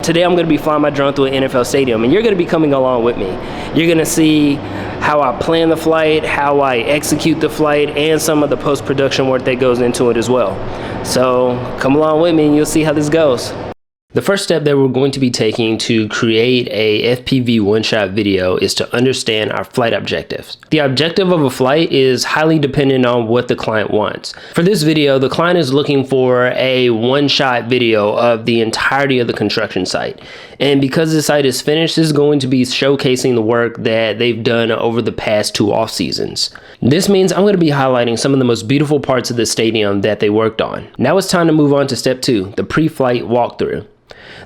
Today I'm going to be flying my drone through an NFL stadium, and you're going to be coming along with me. You're going to see how I plan the flight, how I execute the flight, and some of the post-production work that goes into it as well. So come along with me and you'll see how this goes. The first step that we're going to be taking to create a FPV one-shot video is to understand our flight objectives. The objective of a flight is highly dependent on what the client wants. For this video, the client is looking for a one-shot video of the entirety of the construction site. And because the site is finished, this is going to be showcasing the work that they've done over the past 2 off seasons. This means I'm going to be highlighting some of the most beautiful parts of the stadium that they worked on. Now it's time to move on to step 2, the pre-flight walkthrough.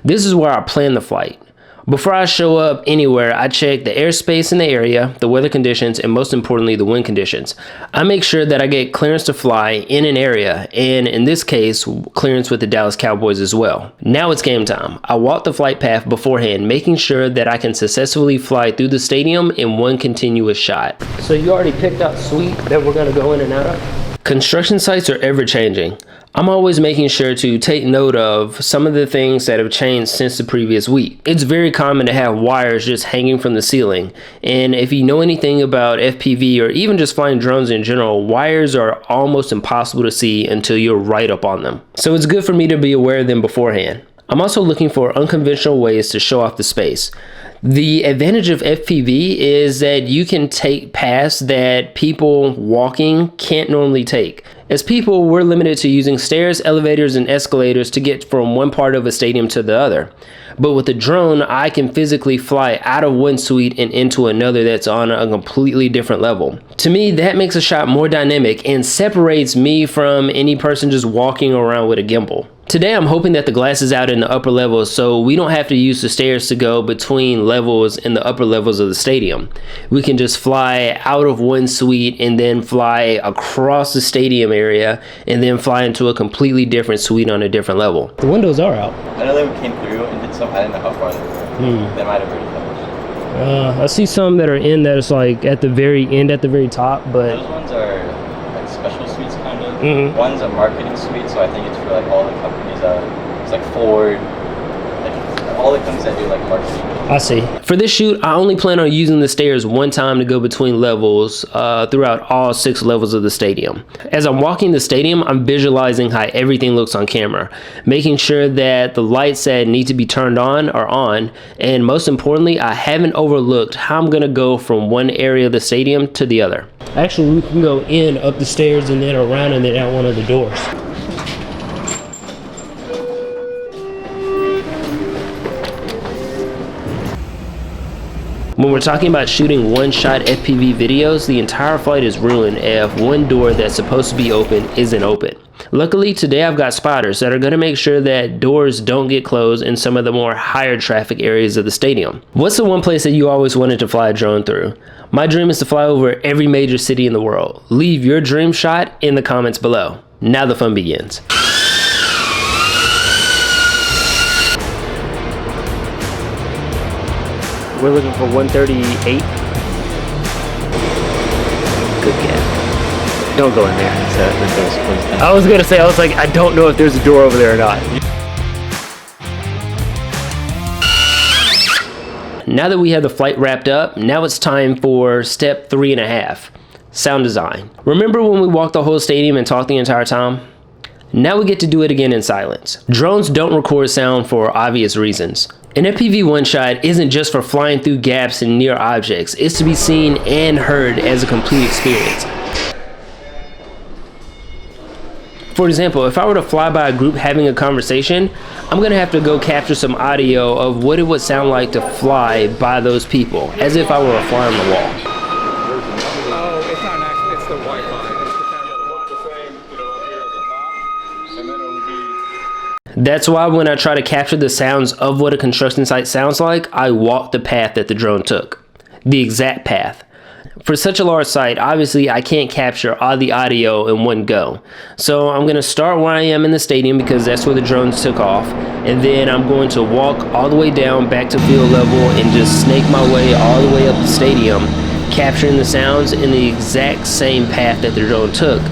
This is where I plan the flight. Before I show up anywhere, I check the airspace in the area, the weather conditions, and most importantly, the wind conditions. I make sure that I get clearance to fly in an area, and in this case, clearance with the Dallas Cowboys as well. Now it's game time. I walk the flight path beforehand, making sure that I can successfully fly through the stadium in one continuous shot. So you already picked out suite that we're gonna go in and out of? Construction sites are ever changing. I'm always making sure to take note of some of the things that have changed since the previous week. It's very common to have wires just hanging from the ceiling. And if you know anything about FPV or even just flying drones in general, wires are almost impossible to see until you're right up on them. So it's good for me to be aware of them beforehand. I'm also looking for unconventional ways to show off the space. The advantage of FPV is that you can take paths that people walking can't normally take. As people, we're limited to using stairs, elevators, and escalators to get from one part of a stadium to the other. But with a drone, I can physically fly out of one suite and into another that's on a completely different level. To me, that makes a shot more dynamic and separates me from any person just walking around with a gimbal. Today, I'm hoping that the glass is out in the upper levels so we don't have to use the stairs to go between levels in the upper levels of the stadium. We can just fly out of one suite and then fly across the stadium area and then fly into a completely different suite on a different level. The windows are out. I know they came through and did some, I didn't know how far they were. They might have already finished. I see some that are in that it's like at the very end, at the very top, but... Those ones are like special suites kind of. One's a marketing suite, so I think it's for like all the companies it's like Ford, like all the companies that do like marketing. I see. For this shoot, I only plan on using the stairs one time to go between levels throughout all 6 levels of the stadium. As I'm walking the stadium, I'm visualizing how everything looks on camera, making sure that the lights that need to be turned on are on, and most importantly, I haven't overlooked how I'm gonna go from one area of the stadium to the other. Actually, we can go in, up the stairs, and then around and then out one of the doors. When we're talking about shooting one-shot FPV videos, the entire flight is ruined if one door that's supposed to be open isn't open. Luckily, today I've got spotters that are going to make sure that doors don't get closed in some of the more higher traffic areas of the stadium. What's the one place that you always wanted to fly a drone through? My dream is to fly over every major city in the world. Leave your dream shot in the comments below. Now the fun begins. We're looking for 138. Good gap. Don't go in there. I was gonna say, I don't know if there's a door over there or not. Now that we have the flight wrapped up, now it's time for step 3.5, sound design. Remember when we walked the whole stadium and talked the entire time? Now we get to do it again in silence. Drones don't record sound for obvious reasons. An FPV one-shot isn't just for flying through gaps and near objects. It's to be seen and heard as a complete experience. For example, if I were to fly by a group having a conversation, I'm gonna have to go capture some audio of what it would sound like to fly by those people, as if I were a fly on the wall. Oh, it's not actually, it's the Wi-Fi. That's why when I try to capture the sounds of what a construction site sounds like, I walk the path that the drone took. The exact path. For such a large site, obviously I can't capture all the audio in one go. So I'm going to start where I am in the stadium because that's where the drones took off. And then I'm going to walk all the way down back to field level and just snake my way all the way up the stadium, capturing the sounds in the exact same path that the drone took.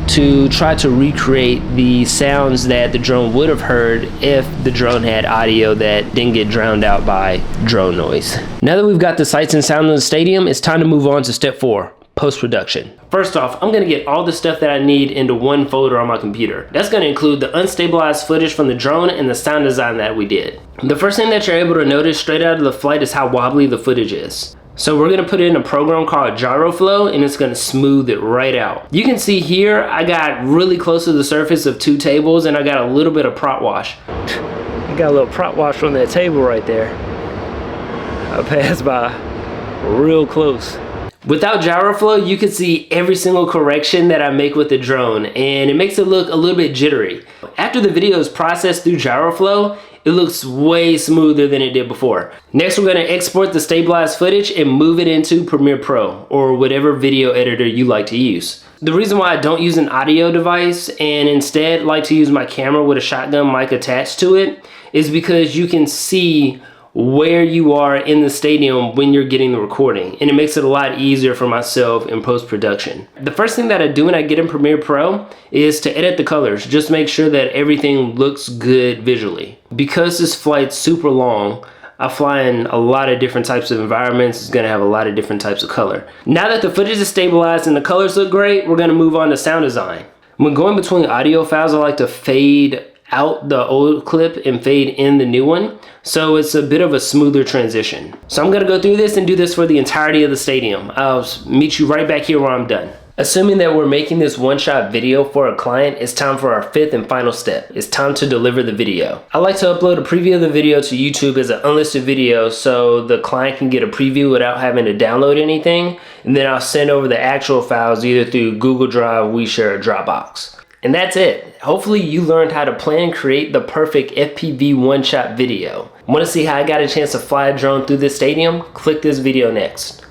to try to recreate the sounds that the drone would have heard if the drone had audio that didn't get drowned out by drone noise. Now that we've got the sights and sound in the stadium, it's time to move on to step 4. Post-production. First off, I'm gonna get all the stuff that I need into one folder on my computer. That's gonna include the unstabilized footage from the drone and the sound design that we did. The first thing that you're able to notice straight out of the flight is how wobbly the footage is. So we're gonna put in a program called GyroFlow, and it's gonna smooth it right out. You can see here, I got really close to the surface of 2 tables, and I got a little bit of prop wash. I got a little prop wash from that table right there. I passed by real close. Without GyroFlow, you can see every single correction that I make with the drone, and it makes it look a little bit jittery. After the video is processed through GyroFlow, it looks way smoother than it did before. Next, we're gonna export the stabilized footage and move it into Premiere Pro, or whatever video editor you like to use. The reason why I don't use an audio device and instead like to use my camera with a shotgun mic attached to it is because you can see where you are in the stadium when you're getting the recording, and it makes it a lot easier for myself in post-production. The first thing that I do when I get in Premiere Pro is to edit the colors, just make sure that everything looks good visually. Because this flight's super long, I fly in a lot of different types of environments. It's gonna have a lot of different types of color. Now that the footage is stabilized and the colors look great, we're gonna move on to sound design. When going between audio files, I like to fade out the old clip and fade in the new one, so it's a bit of a smoother transition. So I'm gonna go through this and do this for the entirety of the stadium. I'll meet you right back here where I'm done. Assuming that we're making this one-shot video for a client, it's time for our 5th and final step. It's time to deliver the video. I like to upload a preview of the video to YouTube as an unlisted video so the client can get a preview without having to download anything, and then I'll send over the actual files either through Google Drive, WeShare, or Dropbox. And that's it. Hopefully you learned how to plan and create the perfect FPV one-shot video. Want to see how I got a chance to fly a drone through this stadium? Click this video next.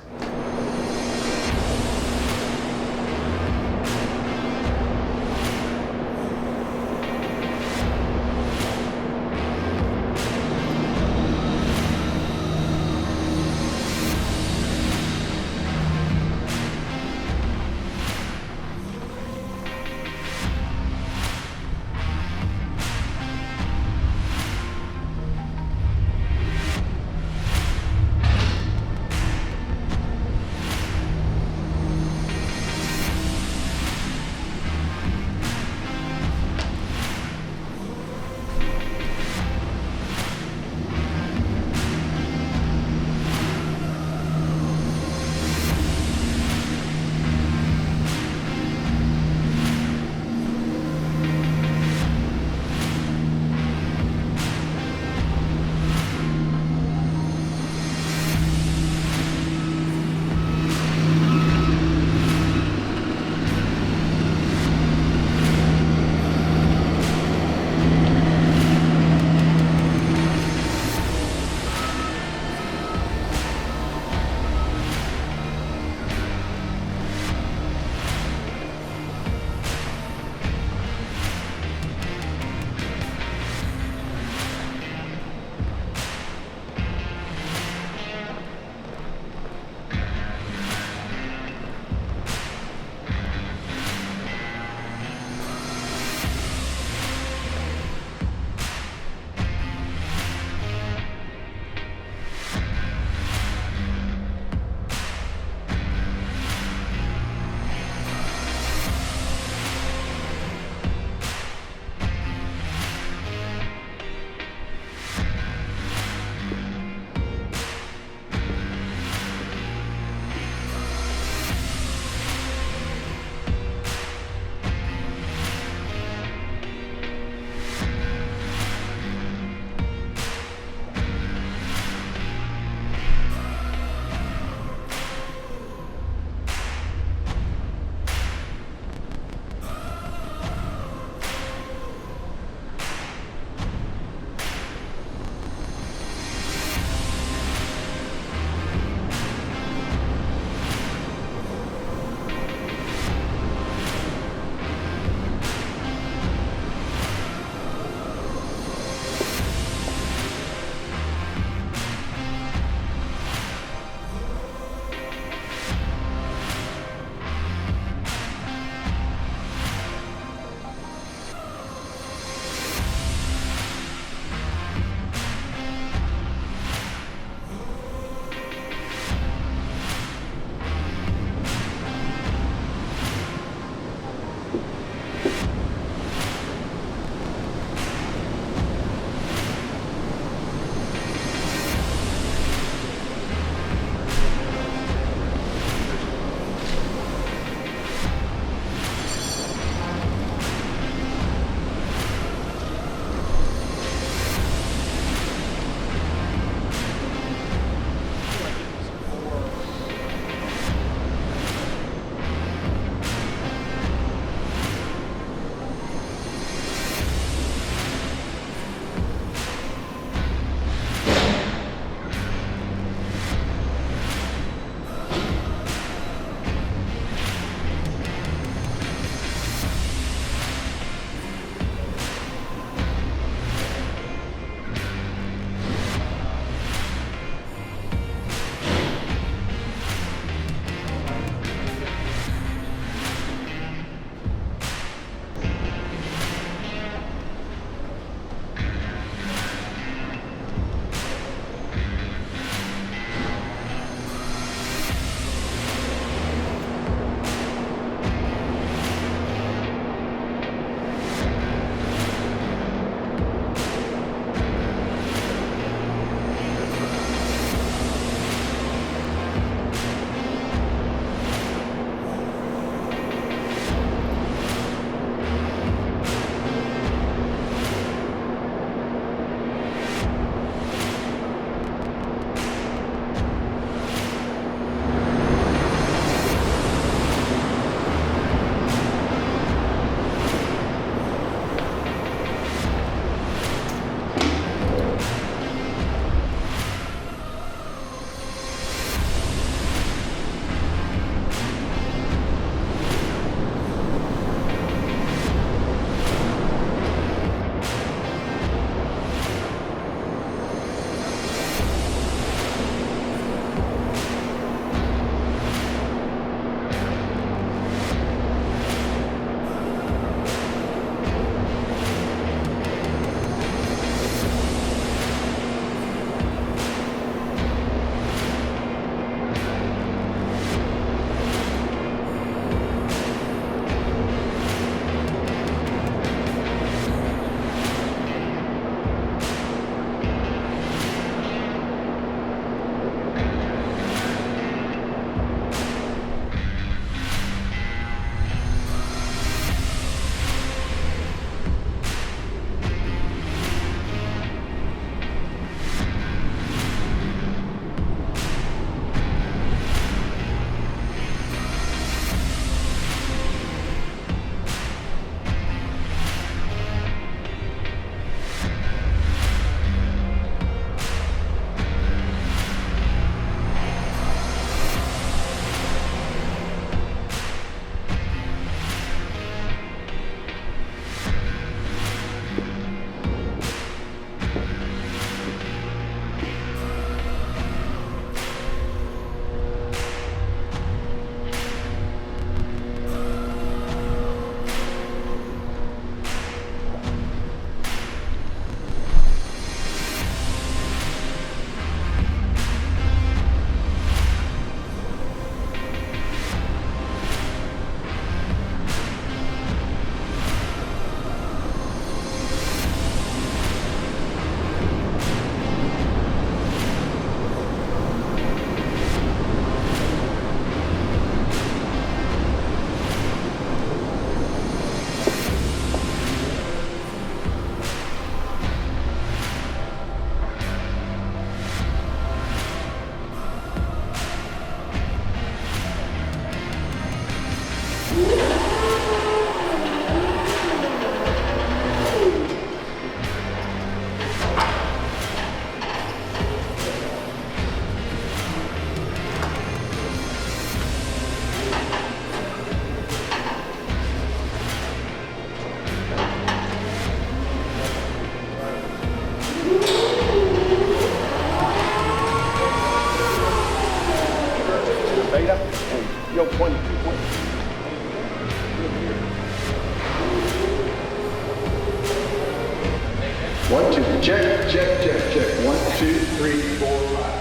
3, 4, 5.